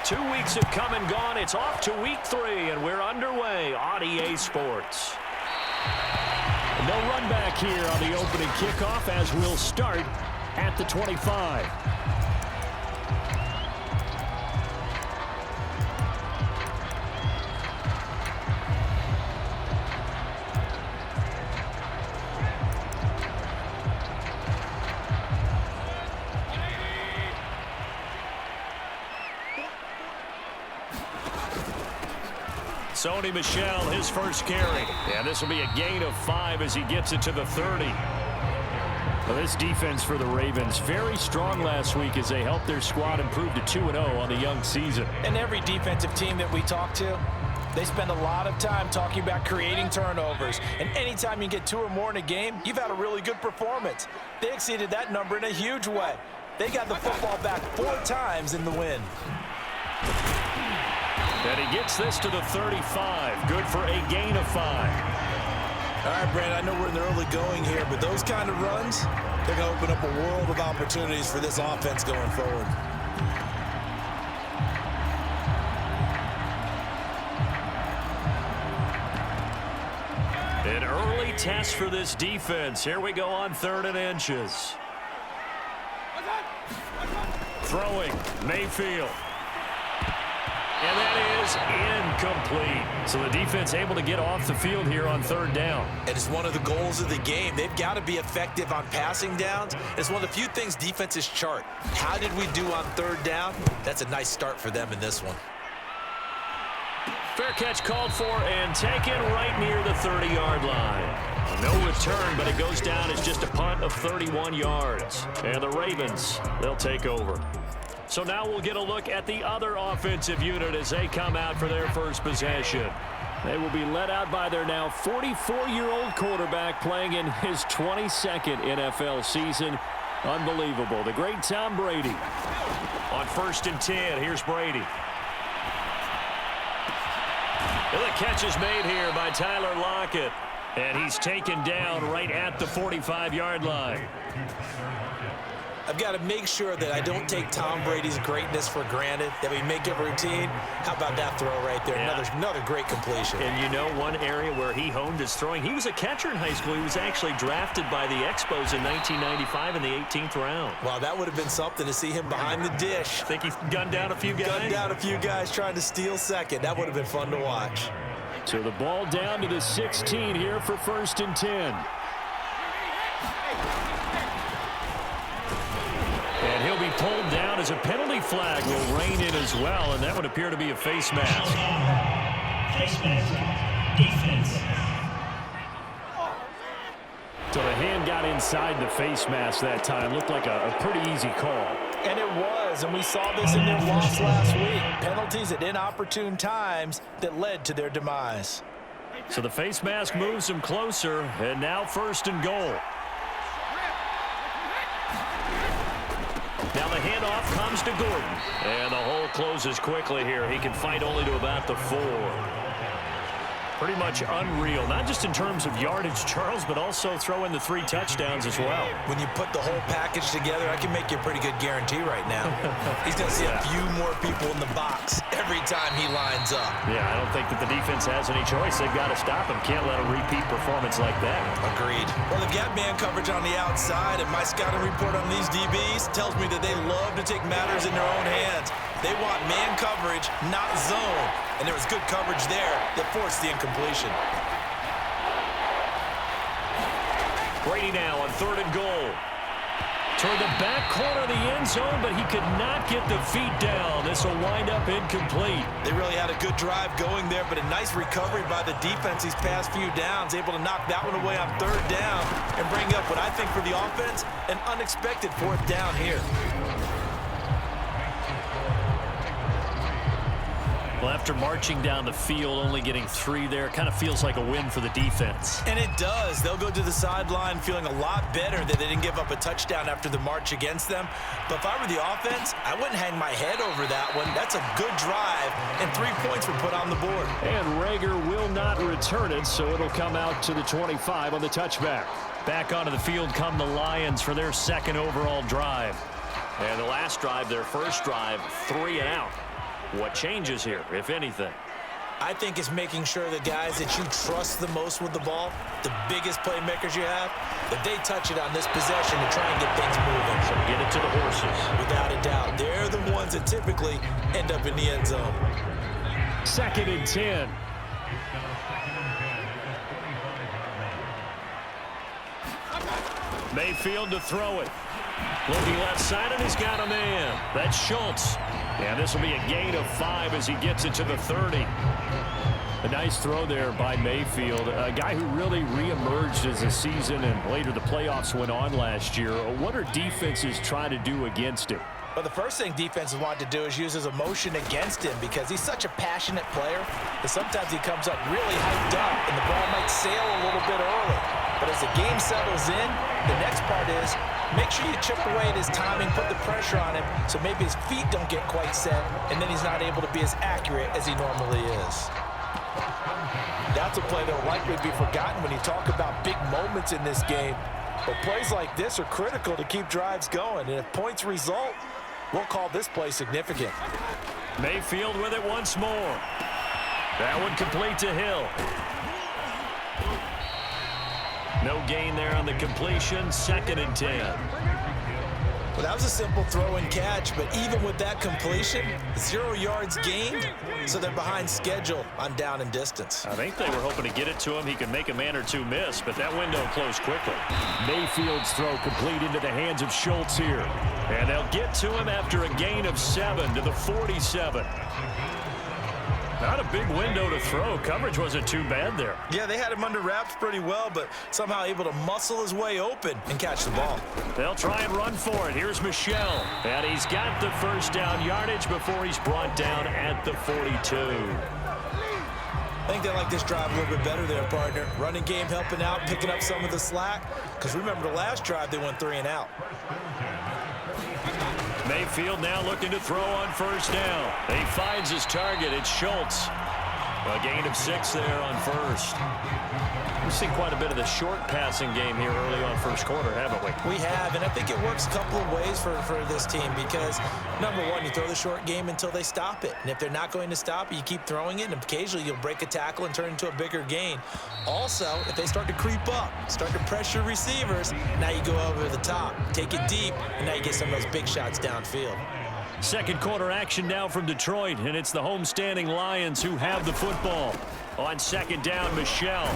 2 weeks have come and gone. It's off to week 3, and we're underway on EA Sports. No run back here on the opening kickoff as we'll start at the 25. Sony Michel, his first carry. And this will be a gain of 5 as he gets it to the 30. Well, this defense for the Ravens, very strong last week as they helped their squad improve to 2-0 on the young season. And every defensive team that we talk to, they spend a lot of time talking about creating turnovers. And anytime you get 2 or more in a game, you've had a really good performance. They exceeded that number in a huge way. They got the football back 4 times in the win. And he gets this to the 35. Good for a gain of 5. All right, Brandon, I know we're in the early going here, but those kind of runs, they're going to open up a world of opportunities for this offense going forward. An early test for this defense. Here we go on 3rd and inches. Throwing, Mayfield. And that is incomplete. So the defense able to get off the field here on 3rd down. And it's one of the goals of the game. They've got to be effective on passing downs. It's one of the few things defenses chart. How did we do on 3rd down? That's a nice start for them in this one. Fair catch called for and taken right near the 30-yard line. No return, but it goes down as just a punt of 31 yards. And the Ravens, they'll take over. So now we'll get a look at the other offensive unit as they come out for their first possession. They will be led out by their now 44-year-old quarterback playing in his 22nd NFL season. Unbelievable. The great Tom Brady. On 1st and 10, here's Brady. And the catch is made here by Tyler Lockett. And he's taken down right at the 45-yard line. I've got to make sure that I don't take Tom Brady's greatness for granted, that we make it routine. How about that throw right there? Yeah. Another great completion. And you know one area where he honed his throwing, he was a catcher in high school. He was actually drafted by the Expos in 1995 in the 18th round. Wow, that would have been something to see him behind the dish. Think he gunned down a few guys? Gunned down a few guys trying to steal second. That would have been fun to watch. So the ball down to the 16 here for 1st and 10. And he'll be pulled down as a penalty flag will rein in as well, and that would appear to be a face mask. Face mask. Defense. So the hand got inside the face mask that time. Looked like a pretty easy call. And it was, and we saw this in their loss last week. Penalties at inopportune times that led to their demise. So the face mask moves them closer, and now 1st and goal. Now the handoff comes to Gordon. And the hole closes quickly here. He can fight only to about the 4. Pretty much unreal, not just in terms of yardage, Charles, but also throw in the 3 touchdowns as well. When you put the whole package together, I can make you a pretty good guarantee right now. He's going to see a few more people in the box every time he lines up. Yeah, I don't think that the defense has any choice. They've got to stop him. Can't let a repeat performance like that. Agreed. Well, they've got man coverage on the outside, and my scouting report on these DBs tells me that they love to take matters in their own hands. They want man coverage, not zone. And there was good coverage there that forced the incompletion. Brady now on 3rd and goal. Toward the back corner of the end zone, but he could not get the feet down. This will wind up incomplete. They really had a good drive going there, but a nice recovery by the defense these past few downs, able to knock that one away on 3rd down and bring up what I think for the offense, an unexpected 4th down here. Well, after marching down the field, only getting 3 there, kind of feels like a win for the defense. And it does. They'll go to the sideline feeling a lot better that they didn't give up a touchdown after the march against them. But if I were the offense, I wouldn't hang my head over that one. That's a good drive, and 3 points were put on the board. And Rager will not return it, so it'll come out to the 25 on the touchback. Back onto the field come the Lions for their 2nd overall drive. And the last drive, their first drive, 3 and out. What changes here, if anything? I think it's making sure the guys that you trust the most with the ball, the biggest playmakers you have, that they touch it on this possession to try and get things moving. So get it to the horses. Without a doubt. They're the ones that typically end up in the end zone. 2nd and 10. Mayfield to throw it. Looking left side, and he's got a man. That's Schultz. And this will be a gain of 5 as he gets it to the 30. A nice throw there by Mayfield, a guy who really reemerged as the season and later the playoffs went on last year. What are defenses trying to do against him? Well, the first thing defenses want to do is use his emotion against him because he's such a passionate player that sometimes he comes up really hyped up and the ball might sail a little bit early. But as the game settles in, the next part is make sure you chip away at his timing, put the pressure on him so maybe his feet don't get quite set and then he's not able to be as accurate as he normally is. That's a play that will likely be forgotten when you talk about big moments in this game. But plays like this are critical to keep drives going. And if points result, we'll call this play significant. Mayfield with it once more. That one complete to Hill. No gain there on the completion. 2nd and 10. Well, that was a simple throw and catch, but even with that completion, 0 yards gained, so they're behind schedule on down and distance. I think they were hoping to get it to him. He could make a man or two miss, but that window closed quickly. Mayfield's throw complete into the hands of Schultz here. And they'll get to him after a gain of 7 to the 47. Not a big window to throw. Coverage wasn't too bad there. Yeah, they had him under wraps pretty well, but somehow able to muscle his way open and catch the ball. They'll try and run for it. Here's Michel. And he's got the first down yardage before he's brought down at the 42. I think they like this drive a little bit better there, partner. Running game helping out, picking up some of the slack. Because remember the last drive, they went 3 and out. Mayfield now looking to throw on first down. He finds his target. It's Schultz. A gain of 6 there on first. We've seen quite a bit of the short passing game here early on first quarter, haven't we? We have, and I think it works a couple of ways for this team because, number one, you throw the short game until they stop it. And if they're not going to stop it, you keep throwing it, and occasionally you'll break a tackle and turn it into a bigger gain. Also, if they start to creep up, start to pressure receivers, now you go over the top, take it deep, and now you get some of those big shots downfield. Second quarter action now from Detroit, and it's the homestanding Lions who have the football. On second down, Michel.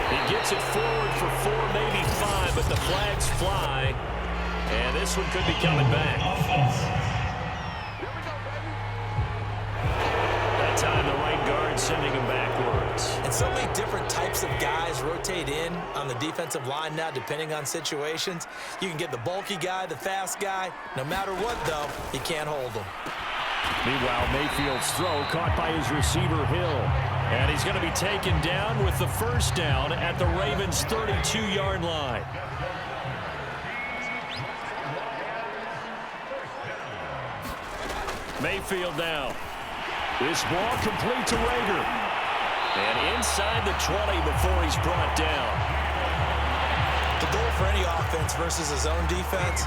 He gets it forward for 4, maybe 5, but the flags fly. And this one could be coming back. That time the right guard sending him backwards. And so many different types of guys rotate in on the defensive line now, depending on situations. You can get the bulky guy, the fast guy. No matter what, though, you can't hold them. Meanwhile, Mayfield's throw caught by his receiver, Hill. And he's going to be taken down with the first down at the Ravens' 32-yard line. Mayfield now. This ball complete to Rager. And inside the 20 before he's brought down. The goal for any offense versus his own defense,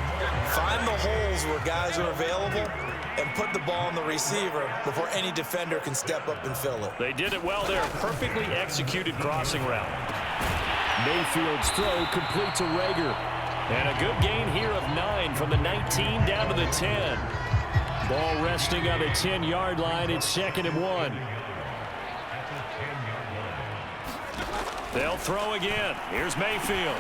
find the holes where guys are available and put the ball on the receiver before any defender can step up and fill it. They did it well there. Perfectly executed crossing route. Mayfield's throw complete to Rager. And a good gain here of 9 from the 19 down to the 10. Ball resting on the 10-yard line. It's 2nd and 1. They'll throw again. Here's Mayfield.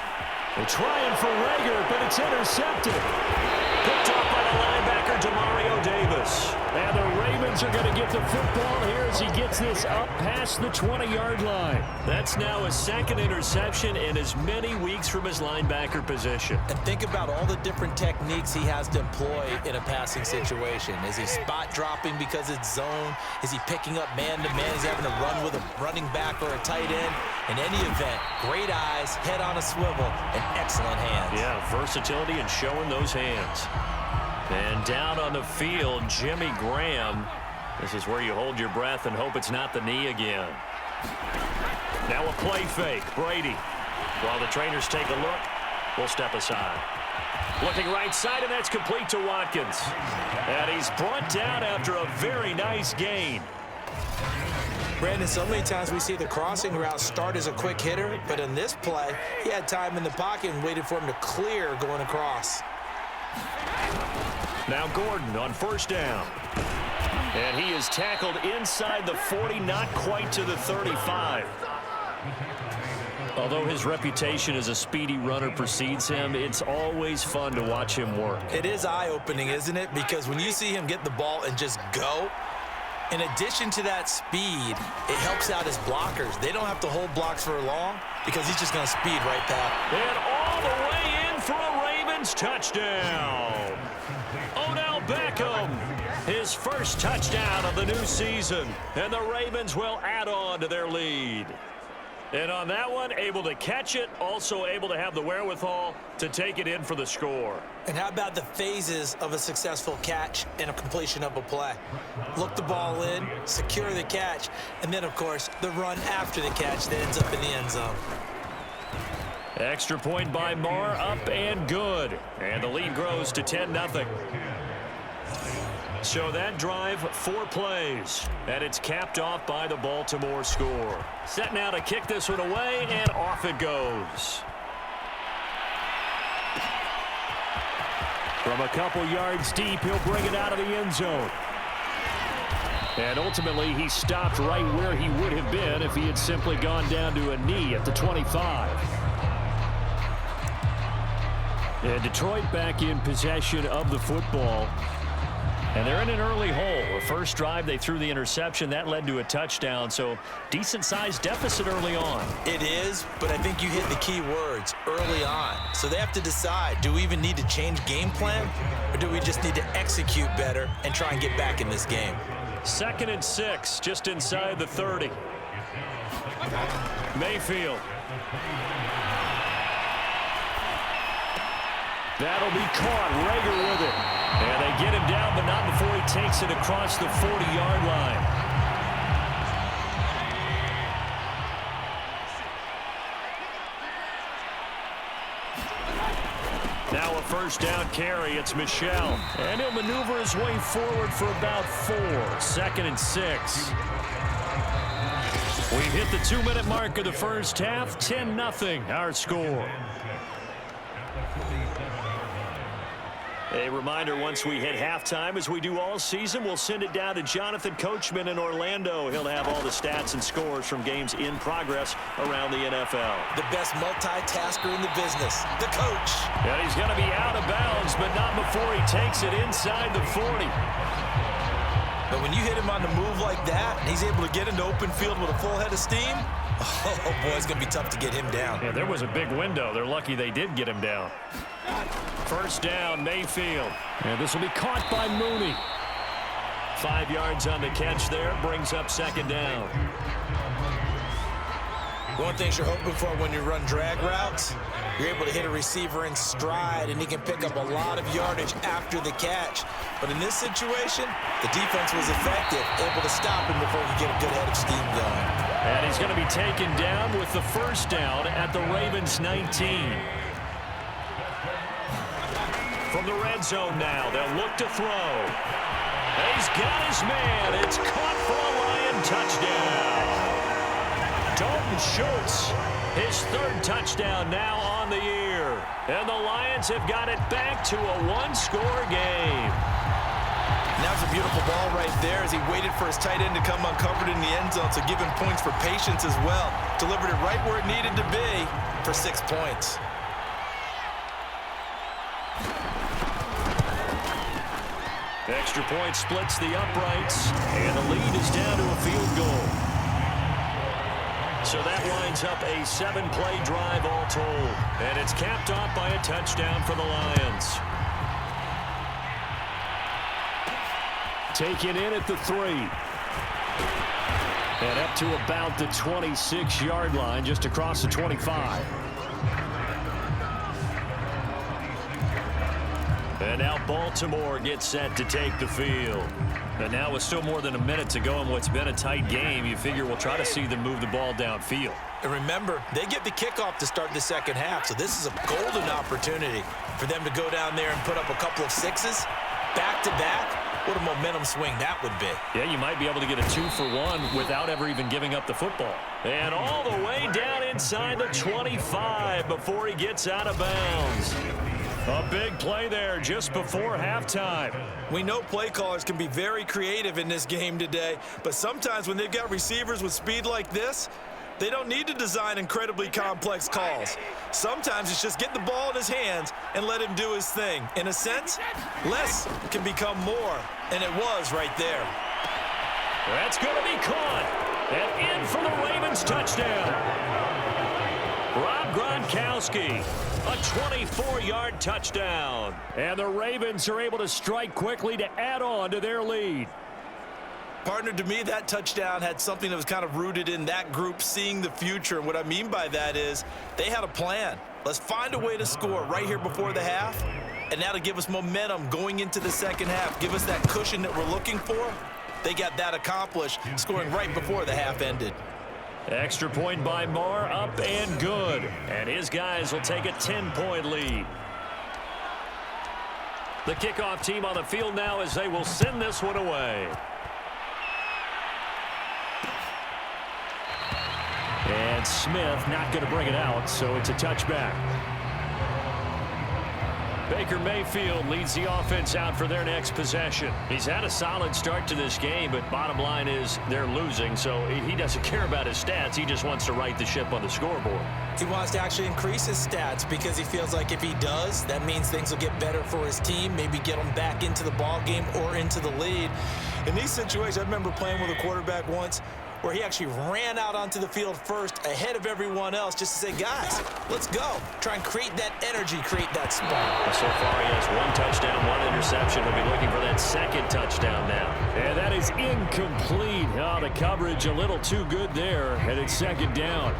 They're trying for Rager, but it's intercepted. Picked off by the linebacker, Demario Davis. And the Ravens are going to get the football here as he gets this up past the 20-yard line. That's now his 2nd interception in as many weeks from his linebacker position. And think about all the different techniques he has to employ in a passing situation. Is he spot dropping because it's zone? Is he picking up man-to-man? Is he having to run with a running back or a tight end? In any event, great eyes, head on a swivel, and excellent hands. Yeah, versatility and showing those hands. And down on the field, Jimmy Graham. This is where you hold your breath and hope it's not the knee again. Now a play fake. Brady. While the trainers take a look, we'll step aside. Looking right side, and that's complete to Watkins. And he's brought down after a very nice gain. Brandon, so many times we see the crossing route start as a quick hitter, but in this play, he had time in the pocket and waited for him to clear going across. Now Gordon on first down. And he is tackled inside the 40, not quite to the 35. Although his reputation as a speedy runner precedes him, it's always fun to watch him work. It is eye-opening, isn't it? Because when you see him get the ball and just go, in addition to that speed, it helps out his blockers. They don't have to hold blocks for long because he's just going to speed right past. And all the way in for a Ravens touchdown. Odell Beckham, his first touchdown of the new season. And the Ravens will add on to their lead. And on that one, able to catch it, also able to have the wherewithal to take it in for the score. And how about the phases of a successful catch and a completion of a play? Look the ball in, secure the catch, and then, of course, the run after the catch that ends up in the end zone. Extra point by Marr, up and good. And the lead grows to 10-0. So that drive, 4 plays, and it's capped off by the Baltimore score. Set now to kick this one away, and off it goes. From a couple yards deep, he'll bring it out of the end zone. And ultimately, he stopped right where he would have been if he had simply gone down to a knee at the 25. And Detroit back in possession of the football. And they're in an early hole. The first drive, they threw the interception. That led to a touchdown, so decent-sized deficit early on. It is, but I think you hit the key words, early on. So they have to decide, do we even need to change game plan, or do we just need to execute better and try and get back in this game? 2nd and 6, just inside the 30. Mayfield. That'll be caught. Rager with it. And they get him down, but not before he takes it across the 40-yard line. Now a first down carry. It's Michel. And he'll maneuver his way forward for about 4. 2nd and 6. We've hit the 2-minute mark of the first half. 10-0 our score. A reminder, once we hit halftime, as we do all season, we'll send it down to Jonathan Coachman in Orlando. He'll have all the stats and scores from games in progress around the NFL. The best multitasker in the business, the coach. And he's going to be out of bounds, but not before he takes it inside the 40. But when you hit him on the move like that, and he's able to get into open field with a full head of steam, oh boy, it's going to be tough to get him down. Yeah, there was a big window. They're lucky they did get him down. First down, Mayfield. And this will be caught by Mooney. 5 yards on the catch there. Brings up 2nd down. One of the things you're hoping for when you run drag routes, you're able to hit a receiver in stride, and he can pick up a lot of yardage after the catch. But in this situation, the defense was effective, able to stop him before he get a good head of steam going. And he's going to be taken down with the first down at the Ravens 19. From the red zone now, they'll look to throw. And he's got his man. It's caught for a Lion touchdown. Dalton Schultz, his 3rd touchdown now on the year. And the Lions have got it back to a 1-score game. That was a beautiful ball right there as he waited for his tight end to come uncovered in the end zone, so give him points for patience as well. Delivered it right where it needed to be for 6 points. Extra point splits the uprights, and the lead is down to a field goal. So that winds up a 7-play drive all told, and it's capped off by a touchdown for the Lions. Taken in at the 3. And up to about the 26-yard line, just across the 25. And now Baltimore gets set to take the field. And now with still more than a minute to go in what's been a tight game, you figure we'll try to see them move the ball downfield. And remember, they get the kickoff to start the second half, so this is a golden opportunity for them to go down there and put up a couple of sixes back-to-back. What a momentum swing that would be. Yeah, you might be able to get a 2-for-1 without ever even giving up the football. And all the way down inside the 25 before he gets out of bounds. A big play there just before halftime. We know play callers can be very creative in this game today, but sometimes when they've got receivers with speed like this, they don't need to design incredibly complex calls. Sometimes it's just get the ball in his hands and let him do his thing. In a sense, less can become more, and it was right there. That's going to be caught. And in for the Ravens touchdown. Rob Gronkowski, a 24-yard touchdown. And the Ravens are able to strike quickly to add on to their lead. Partner, to me, that touchdown had something that was kind of rooted in that group seeing the future. And what I mean by that is they had a plan. Let's find a way to score right here before the half, and that'll give us momentum going into the second half, give us that cushion that we're looking for. They got that accomplished, scoring right before the half ended. Extra point by Marr, up and good. And his guys will take a 10-point lead. The kickoff team on the field now as they will send this one away. And Smith not going to bring it out, so it's a touchback. Baker Mayfield leads the offense out for their next possession. He's had a solid start to this game, but bottom line is they're losing, so he doesn't care about his stats. He just wants to right the ship on the scoreboard. He wants to actually increase his stats because he feels like if he does, that means things will get better for his team, maybe get them back into the ball game or into the lead. In these situations, I remember playing with a quarterback once where he actually ran out onto the field first ahead of everyone else just to say, guys, let's go. Try and create that energy, create that spark. So far, he has one touchdown, one interception. He'll be looking for that second touchdown now. And that is incomplete. Oh, the coverage a little too good there, and it's second down.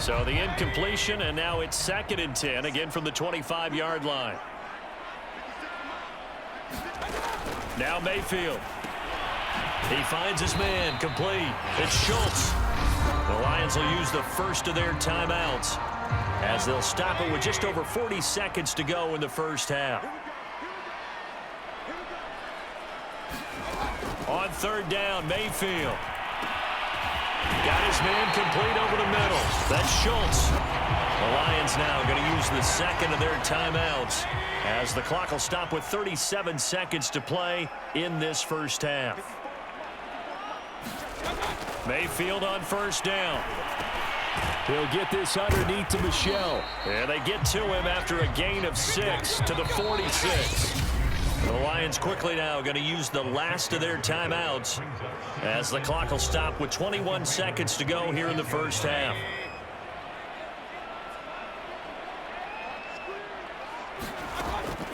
So the incompletion, and now it's 2nd and 10, again from the 25-yard line. Now Mayfield. He finds his man, complete. It's Schultz. The Lions will use the first of their timeouts as they'll stop it with just over 40 seconds to go in the first half. On 3rd down, Mayfield. Got his man complete over the middle. That's Schultz. The Lions now going to use the second of their timeouts as the clock will stop with 37 seconds to play in this first half. Mayfield on 1st down. He'll get this underneath to Michel. And they get to him after a gain of 6 to the 46. The Lions quickly now going to use the last of their timeouts as the clock will stop with 21 seconds to go here in the first half.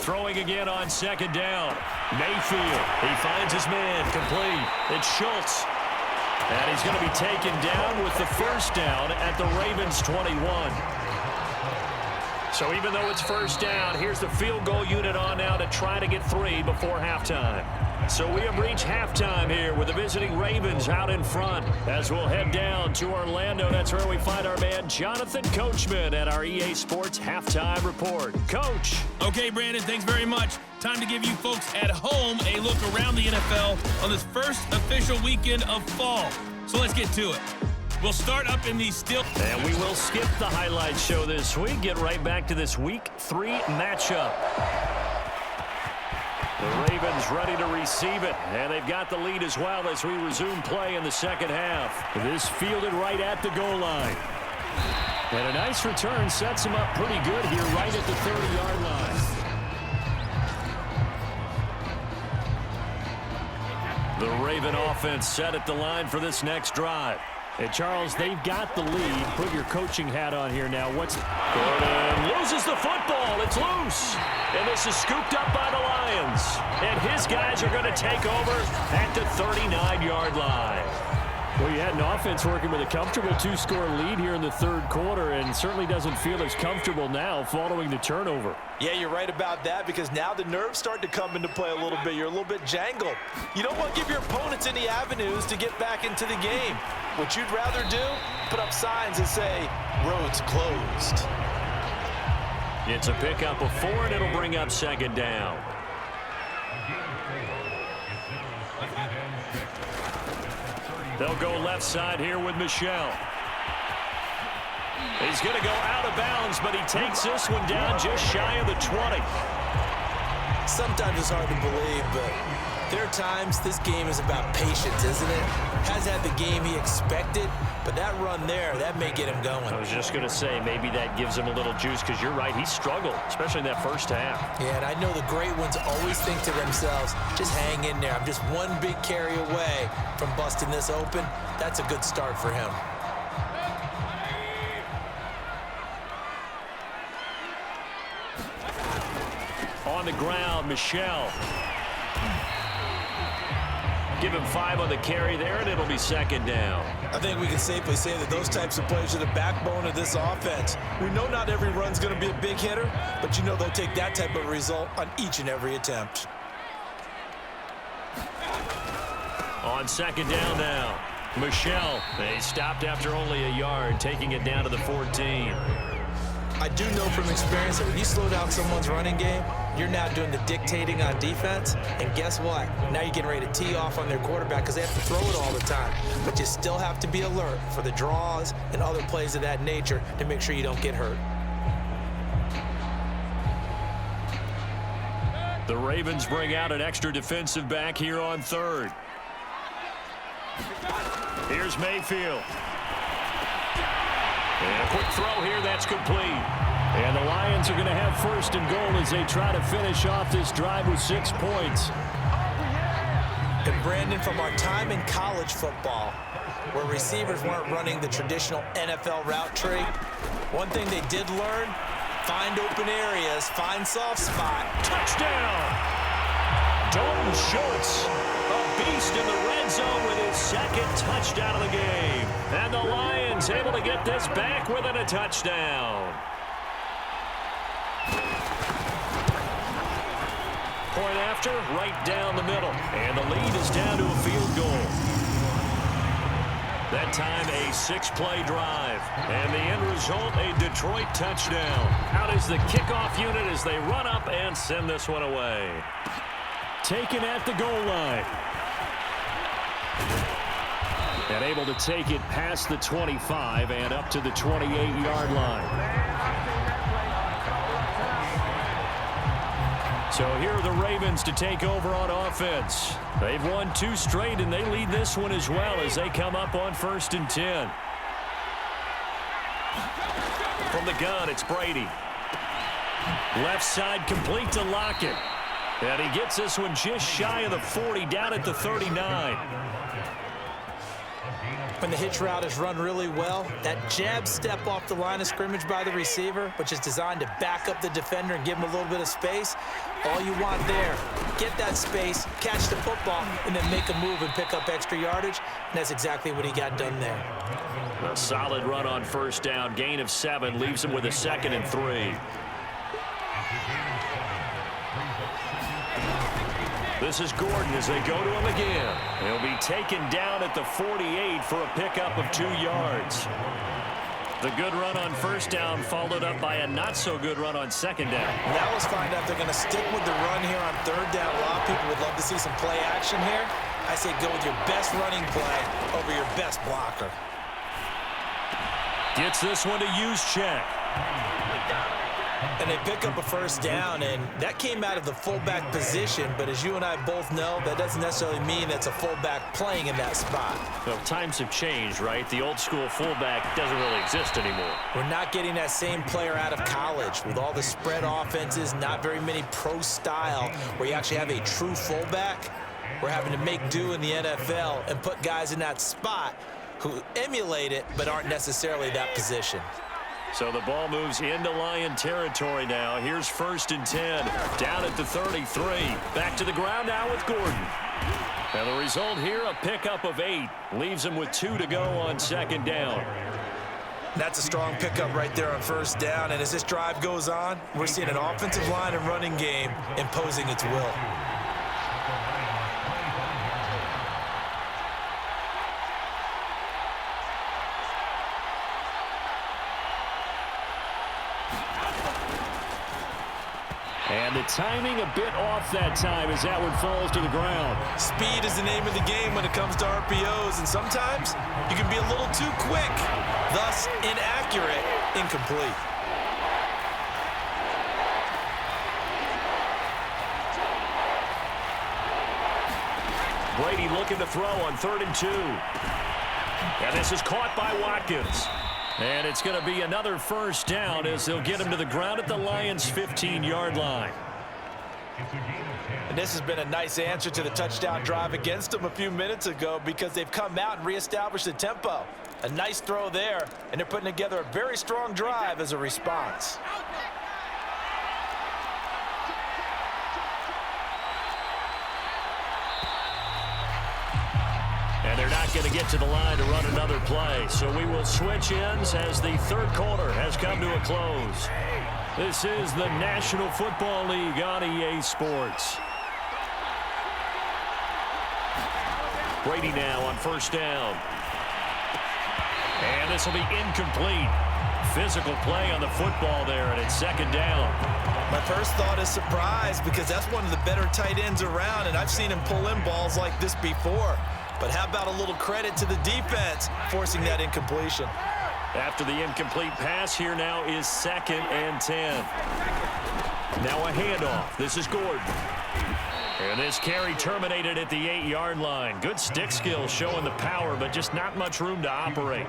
Throwing again on 2nd down. Mayfield. He finds his man complete. It's Schultz. And he's going to be taken down with the first down at the Ravens 21. So even though it's first down, here's the field goal unit on now to try to get 3 before halftime. So we have reached halftime here with the visiting Ravens out in front as we'll head down to Orlando. That's where we find our man Jonathan Coachman at our EA Sports Halftime Report. Coach. Okay, Brandon, thanks very much. Time to give you folks at home a look around the NFL on this first official weekend of fall. So let's get to it. We'll start up in the still. And we will skip the highlight show this week. Get right back to this Week 3 matchup. The Ravens ready to receive it, and they've got the lead as well as we resume play in the second half. This fielded right at the goal line. And a nice return sets him up pretty good here right at the 30-yard line. The Raven offense set at the line for this next drive. And Charles, they've got the lead. Put your coaching hat on here now. Gordon loses the football. It's loose. And this is scooped up by the Lions. And his guys are going to take over at the 39-yard line. Well, you had an offense working with a comfortable two-score lead here in the third quarter, and certainly doesn't feel as comfortable now following the turnover. Yeah, you're right about that, because now the nerves start to come into play a little bit. You're a little bit jangled. You don't want to give your opponents any avenues to get back into the game. What you'd rather do, put up signs that say, roads closed. It's a pickup of 4, and it'll bring up second down. They'll go left side here with Michel. He's going to go out of bounds, but he takes this one down just shy of the 20. Sometimes it's hard to believe, but there are times this game is about patience, isn't it? Has had the game he expected, but that run there, that may get him going. I was just going to say, maybe that gives him a little juice, because you're right, he struggled, especially in that first half. Yeah, and I know the great ones always think to themselves, just hang in there. I'm just one big carry away from busting this open. That's a good start for him. On the ground, Michel. Give him 5 on the carry there, and it'll be second down. I think we can safely say that those types of plays are the backbone of this offense. We know not every run's going to be a big hitter, but you know they'll take that type of result on each and every attempt. On second down now, Michel. They stopped after only a yard, taking it down to the 14. I do know from experience that when you slow down someone's running game, you're now doing the dictating on defense, and guess what? Now you're getting ready to tee off on their quarterback because they have to throw it all the time. But you still have to be alert for the draws and other plays of that nature to make sure you don't get hurt. The Ravens bring out an extra defensive back here on third. Here's Mayfield. And a quick throw here, that's complete. And the Lions are going to have first and goal as they try to finish off this drive with 6 points. And Brandon, from our time in college football, where receivers weren't running the traditional NFL route tree, one thing they did learn, find open areas, find soft spot. Touchdown! Dalton Schultz, a beast in the red zone with his second touchdown of the game. And the Lions able to get this back within a touchdown. Point after, right down the middle. And the lead is down to a field goal. That time a 6-play drive. And the end result, a Detroit touchdown. Out is the kickoff unit as they run up and send this one away. Taken at the goal line. And able to take it past the 25 and up to the 28-yard line. So here are the Ravens to take over on offense. They've won 2 straight, and they lead this one as well as they come up on 1st and 10. From the gun, it's Brady. Left side complete to Lockett. And he gets this one just shy of the 40, down at the 39. When the hitch route is run really well, that jab step off the line of scrimmage by the receiver, which is designed to back up the defender and give him a little bit of space, all you want there, get that space, catch the football, and then make a move and pick up extra yardage, and that's exactly what he got done there. A solid run on first down, gain of 7, leaves him with a 2nd and 3. This is Gordon as they go to him again. He'll be taken down at the 48 for a pickup of 2 yards. The good run on first down followed up by a not-so-good run on second down. Now let's find out if they're going to stick with the run here on third down. A lot of people would love to see some play action here. I say go with your best running play over your best blocker. Gets this one to Juszczyk. And they pick up a first down, and that came out of the fullback position, but as you and I both know, that doesn't necessarily mean it's a fullback playing in that spot. Well, times have changed, right? The old school fullback doesn't really exist anymore. We're not getting that same player out of college with all the spread offenses, not very many pro style where you actually have a true fullback. We're having to make do in the NFL and put guys in that spot who emulate it but aren't necessarily that position. So the ball moves into Lion territory now. Here's 1st and 10. Down at the 33. Back to the ground now with Gordon. And the result here, a pickup of 8. Leaves them with 2 to go on second down. That's a strong pickup right there on first down. And as this drive goes on, we're seeing an offensive line and running game imposing its will. And the timing a bit off that time as that one falls to the ground. Speed is the name of the game when it comes to RPOs, and sometimes you can be a little too quick, thus inaccurate, incomplete. Brady looking to throw on 3rd and 2. And this is caught by Watkins. And it's going to be another first down as they'll get him to the ground at the Lions' 15-yard line. And this has been a nice answer to the touchdown drive against them a few minutes ago because they've come out and reestablished the tempo. A nice throw there, and they're putting together a very strong drive as a response. And they're not going to get to the line to run another play. So we will switch ends as the third quarter has come to a close. This is the National Football League on EA Sports. Brady now on first down. And this will be incomplete. Physical play on the football there, and it's second down. My first thought is surprise because that's one of the better tight ends around, and I've seen him pull in balls like this before. But how about a little credit to the defense forcing that incompletion? After the incomplete pass, here now is 2nd and 10. Now a handoff. This is Gordon. And this carry terminated at the 8-yard line. Good stick skill showing the power, but just not much room to operate.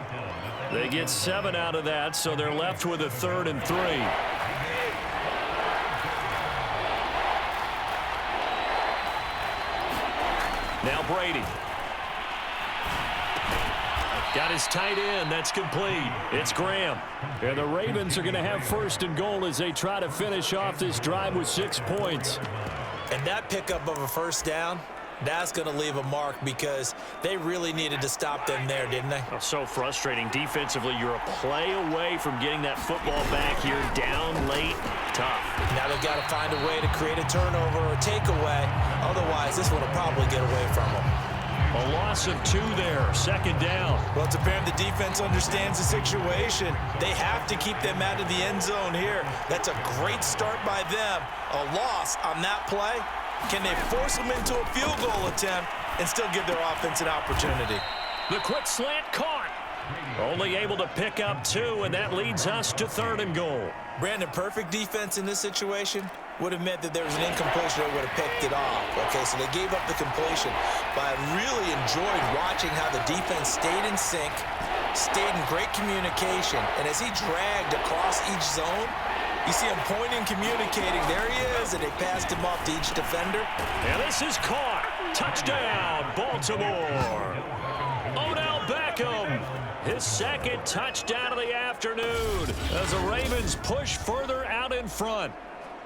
They get 7 out of that, so they're left with a 3rd and 3. Now Brady. Got his tight end. That's complete. It's Graham. And the Ravens are going to have 1st and goal as they try to finish off this drive with 6 points. And that pickup of a first down, that's going to leave a mark because they really needed to stop them there, didn't they? Oh, so frustrating. Defensively, you're a play away from getting that football back here. Down late, tough. Now they've got to find a way to create a turnover or takeaway. Otherwise, this one will probably get away from them. A loss of 2 there, 2nd down. Well, it's apparent the defense understands the situation. They have to keep them out of the end zone here. That's a great start by them. A loss on that play. Can they force them into a field goal attempt and still give their offense an opportunity? The quick slant caught. Only able to pick up 2, and that leads us to 3rd and goal. Brandon, perfect defense in this situation would have meant that there was an incompletion that would have picked it off. Okay, so they gave up the completion. But I really enjoyed watching how the defense stayed in sync, stayed in great communication. And as he dragged across each zone, you see him pointing, communicating. There he is, and they passed him off to each defender. And this is caught. Touchdown, Baltimore. Odell Beckham, his 2nd touchdown of the afternoon as the Ravens push further out in front.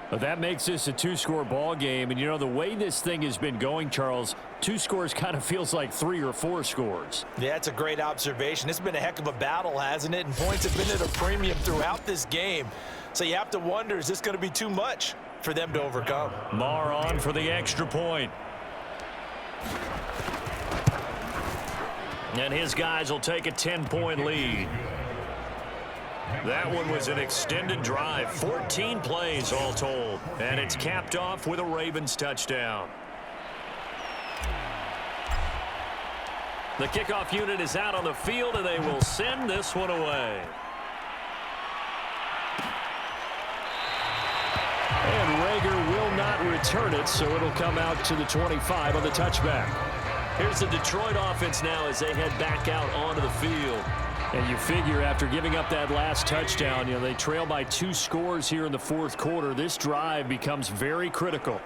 But that makes this a 2-score ball game. And, you know, the way this thing has been going, Charles, 2 scores kind of feels like 3 or 4 scores. Yeah, that's a great observation. It's been a heck of a battle, hasn't it? And points have been at a premium throughout this game. So you have to wonder, is this going to be too much for them to overcome? Marr on for the extra point. And his guys will take a 10-point lead. That one was an extended drive, 14 plays all told. And it's capped off with a Ravens touchdown. The kickoff unit is out on the field, and they will send this one away. And Rager will not return it, so it'll come out to the 25 on the touchback. Here's the Detroit offense now as they head back out onto the field. And you figure after giving up that last touchdown, you know, they trail by 2 scores here in the 4th quarter. This drive becomes very critical.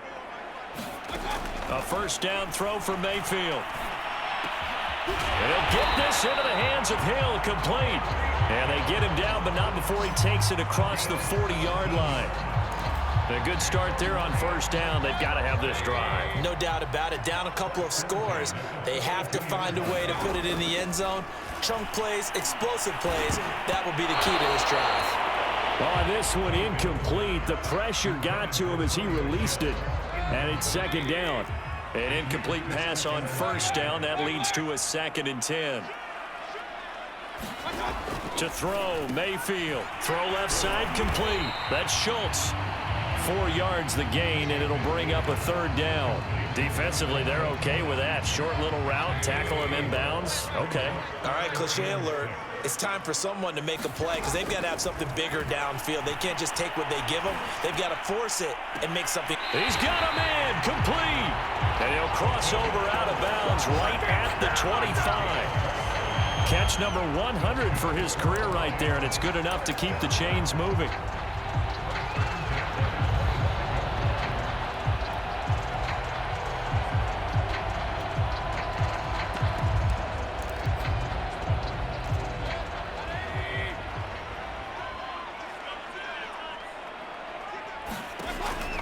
A first down throw for Mayfield. And he'll get this into the hands of Hill, complete. And they get him down, but not before he takes it across the 40-yard line. A good start there on first down. They've got to have this drive. No doubt about it. Down a couple of scores. They have to find a way to put it in the end zone. Chunk plays, explosive plays. That will be the key to this drive. Oh, this one incomplete. The pressure got to him as he released it. And it's second down. An incomplete pass on first down. That leads to a 2nd and 10. To throw, Mayfield. Throw left side, complete. That's Schultz. 4 yards the gain, and it'll bring up a 3rd down. Defensively, they're okay with that. Short little route, tackle him inbounds. Okay. All right, cliche alert. It's time for someone to make a play because they've got to have something bigger downfield. They can't just take what they give them. They've got to force it and make something. He's got a man, complete. And he'll cross over out of bounds right at the 25. Catch number 100 for his career right there, and it's good enough to keep the chains moving.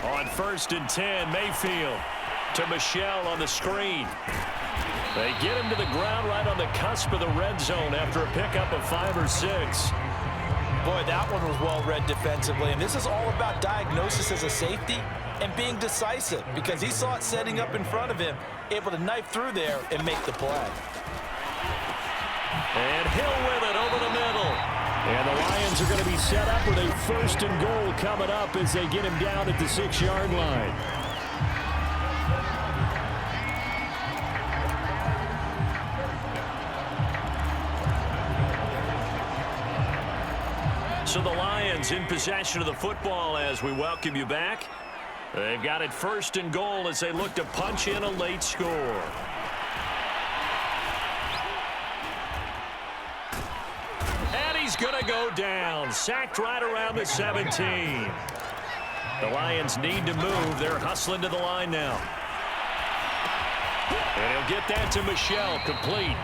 On 1st and 10, Mayfield to Michelle on the screen. They get him to the ground right on the cusp of the red zone after a pickup of 5 or 6. Boy, that one was well read defensively, and this is all about diagnosis as a safety and being decisive because he saw it setting up in front of him, able to knife through there and make the play. And Hill with it over the middle. And the Lions are going to be set up with a 1st and goal coming up as they get him down at the 6-yard line. So the Lions in possession of the football as we welcome you back. They've got it 1st and goal as they look to punch in a late score. And he's going to go down. Sacked right around the 17. The Lions need to move. They're hustling to the line now. And he'll get that to Michelle, complete.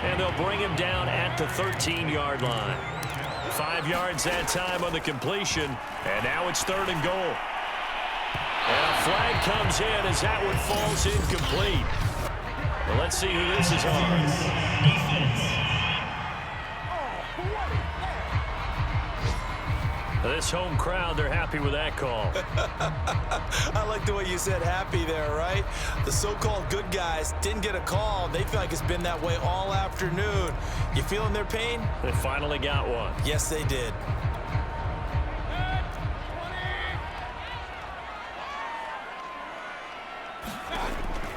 And they'll bring him down at the 13-yard line. 5 yards that time on the completion, and now it's 3rd and goal. And a flag comes in as that one falls incomplete. Well, let's see who this is on. This home crowd, they're happy with that call. I like the way you said happy there, right? The so-called good guys didn't get a call. They feel like it's been that way all afternoon. You feeling their pain? They finally got one. Yes, they did.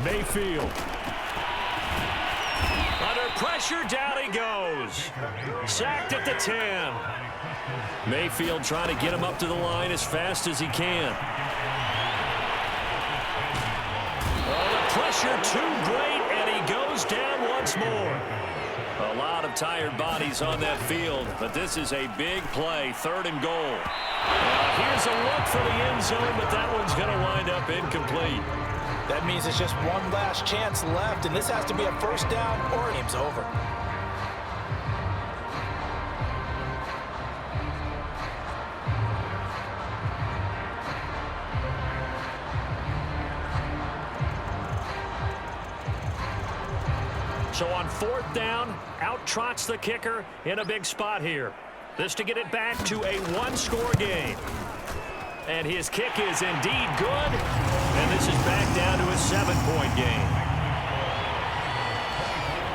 Mayfield. Under pressure, down he goes. Sacked at the 10. Mayfield trying to get him up to the line as fast as he can. Oh, the pressure too great, and he goes down once more. A lot of tired bodies on that field, but this is a big play, 3rd and goal. Here's a look for the end zone, but that one's going to wind up incomplete. That means it's just one last chance left, and this has to be a 1st down or game's over. So on 4th down, out trots the kicker in a big spot here. This to get it back to a 1-score game. And his kick is indeed good. And this is back down to a 7-point game.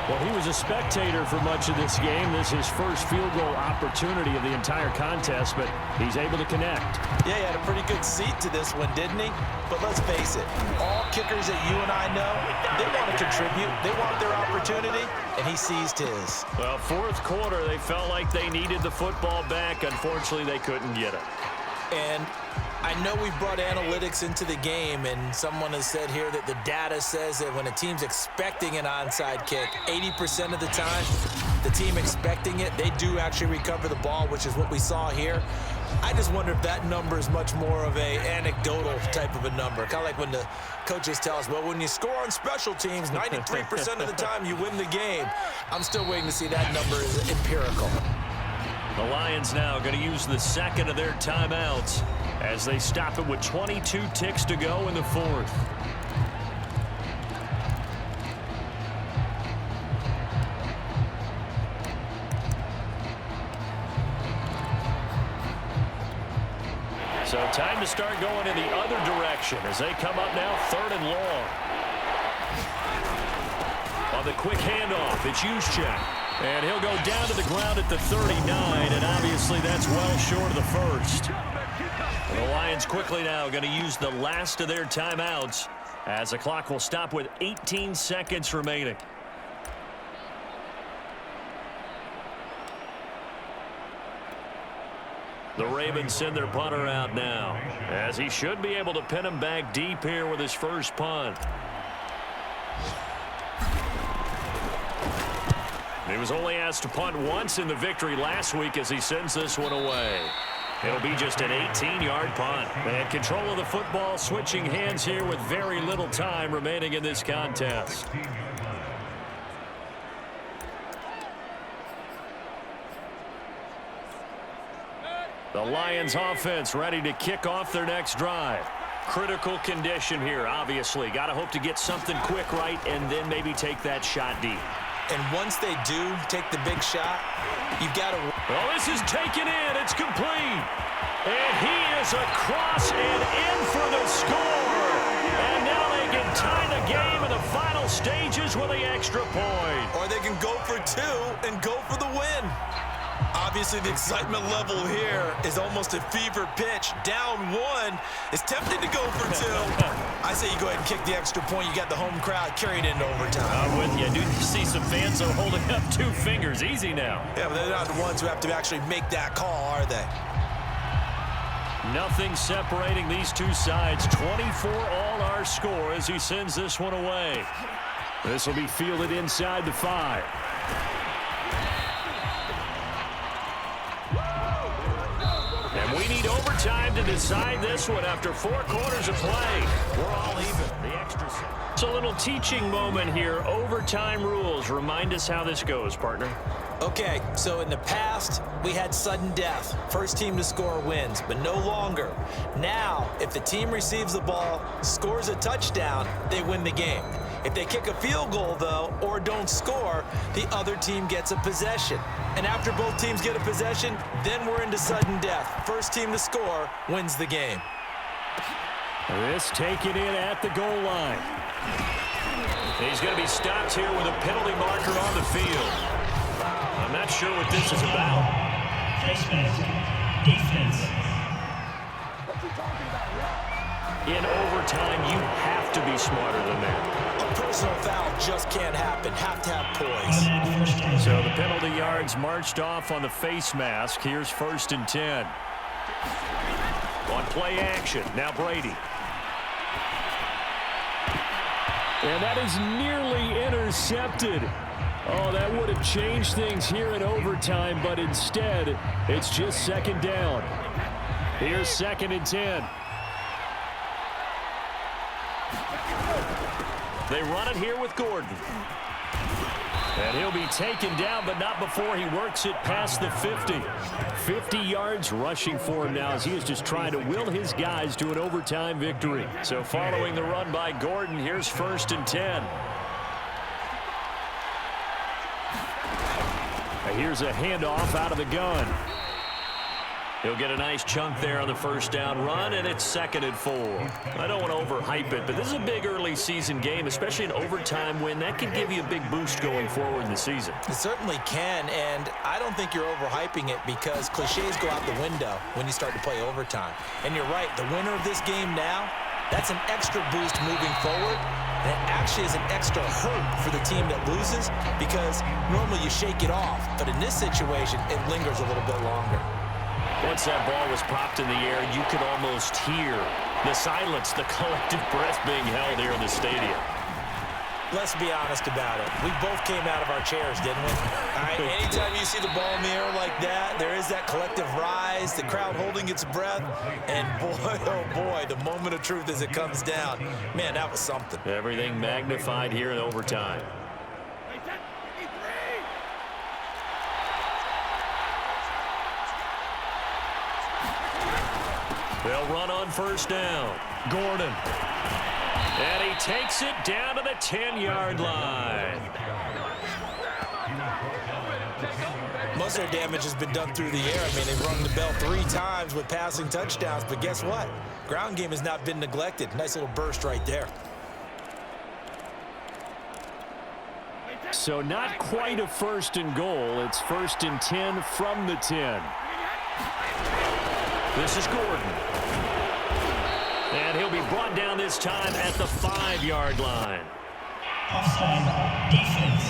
Well, he was a spectator for much of this game. This is his first field goal opportunity of the entire contest, but he's able to connect. Yeah, he had a pretty good seat to this one, didn't he? But let's face it, all kickers that you and I know, they want to contribute. They want their opportunity, and he seized his. Well, 4th quarter, they felt like they needed the football back. Unfortunately, they couldn't get it. And I know we brought analytics into the game, and someone has said here that the data says that when a team's expecting an onside kick, 80% of the time, the team expecting it, they do actually recover the ball, which is what we saw here. I just wonder if that number is much more of a anecdotal type of a number. Kind of like when the coaches tell us, well, when you score on special teams, 93% of the time you win the game. I'm still waiting to see that number is empirical. The Lions now going to use the second of their timeouts as they stop it with 22 ticks to go in the fourth. So time to start going in the other direction as they come up now 3rd and long. On the quick handoff, it's Juszczyk. And he'll go down to the ground at the 39, and obviously that's well short of the first. And the Lions quickly now going to use the last of their timeouts as the clock will stop with 18 seconds remaining. The Ravens send their punter out now, as he should be able to pin him back deep here with his first punt. He was only asked to punt once in the victory last week as he sends this one away. It'll be just an 18-yard punt. And control of the football switching hands here with very little time remaining in this contest. The Lions offense ready to kick off their next drive. Critical condition here, obviously. Got to hope to get something quick right and then maybe take that shot deep. And once they do take the big shot, you've got to... Oh, this is taken in. It's complete. And he is across and in for the score. And now they can tie the game in the final stages with the extra point. Or they can go for 2 and go for the win. Obviously, the excitement level here is almost a fever pitch. Down 1. It's tempting to go for 2. I say you go ahead and kick the extra point. You got the home crowd carried into overtime. I'm with you. Do you see some fans are holding up 2 fingers? Easy now. Yeah, but they're not the ones who have to actually make that call, are they? Nothing separating these two sides. 24 all our score as he sends this one away. This will be fielded inside the 5. And we need overtime to decide this one after 4 quarters of play. We're all even. The extra set. It's a little teaching moment here. Overtime rules. Remind us how this goes, partner. Okay, so in the past, we had sudden death. First team to score wins, but no longer. Now, if the team receives the ball, scores a touchdown, they win the game. If they kick a field goal, though, or don't score, the other team gets a possession. And after both teams get a possession, then we're into sudden death. First team to score wins the game. This taken in at the goal line. He's going to be stopped here with a penalty marker on the field. I'm not sure what this is about. Face mask. Defense. In overtime, you have to be smarter than that. A personal foul just can't happen. Have to have poise. So the penalty yards marched off on the face mask. Here's 1st and 10. On play action, now Brady. And that is nearly intercepted. Oh, that would have changed things here in overtime, but instead, it's just 2nd down. Here's 2nd and 10. They run it here with Gordon. And he'll be taken down, but not before he works it past the 50. 50 yards rushing for him now as he is just trying to will his guys to an overtime victory. So following the run by Gordon, here's 1st and 10. Here's a handoff out of the gun. He'll get a nice chunk there on the 1st down run, and it's 2nd and 4. I don't want to overhype it, but this is a big early season game, especially an overtime win. That can give you a big boost going forward in the season. It certainly can, and I don't think you're overhyping it because cliches go out the window when you start to play overtime. And you're right, the winner of this game now, that's an extra boost moving forward. And it actually is an extra hurt for the team that loses because normally you shake it off. But in this situation, it lingers a little bit longer. Once that ball was popped in the air, you could almost hear the silence, the collective breath being held here in the stadium. Let's be honest about it. We both came out of our chairs, didn't we? All right, anytime you see the ball in the air like that, there is that collective rise, the crowd holding its breath, and boy, oh boy, the moment of truth as it comes down. Man, that was something. Everything magnified here in overtime. They'll run on first down. Gordon. And he takes it down to the 10-yard line. Most of their damage has been done through the air. I mean, they've rung the bell 3 times with passing touchdowns, but guess what? Ground game has not been neglected. Nice little burst right there. So not quite a 1st and goal. It's 1st and 10 from the 10. This is Gordon. And he'll be brought down this time at the 5-yard line. Offside defense.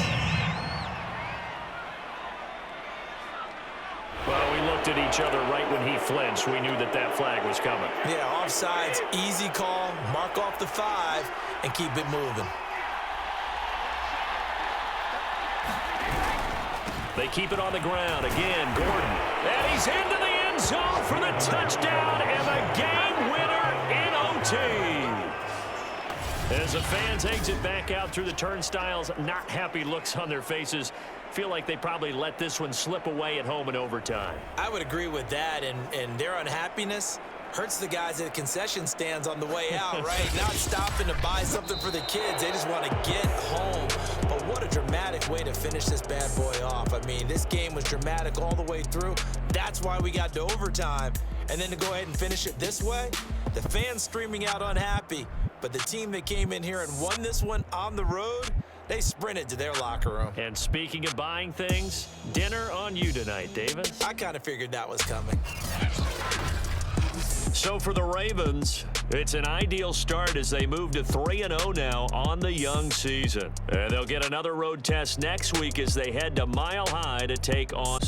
Well, we looked at each other right when he flinched. We knew that that flag was coming. Yeah, offsides, easy call. Mark off the 5 and keep it moving. They keep it on the ground. Again, Gordon. And he's into the end zone for the touchdown and the game winner in OT. As the fans exit back out through the turnstiles, not happy looks on their faces. Feel like they probably let this one slip away at home in overtime. I would agree with that, and their unhappiness hurts the guys at the concession stands on the way out, right? Not stopping to buy something for the kids. They just want to get home. But what a dramatic way to finish this bad boy off. I mean, this game was dramatic all the way through. That's why we got to overtime. And then to go ahead and finish it this way, the fans streaming out unhappy. But the team that came in here and won this one on the road, they sprinted to their locker room. And speaking of buying things, dinner on you tonight, Davis. I kind of figured that was coming. So for the Ravens, it's an ideal start as they move to 3-0 now on the young season. And they'll get another road test next week as they head to Mile High to take on.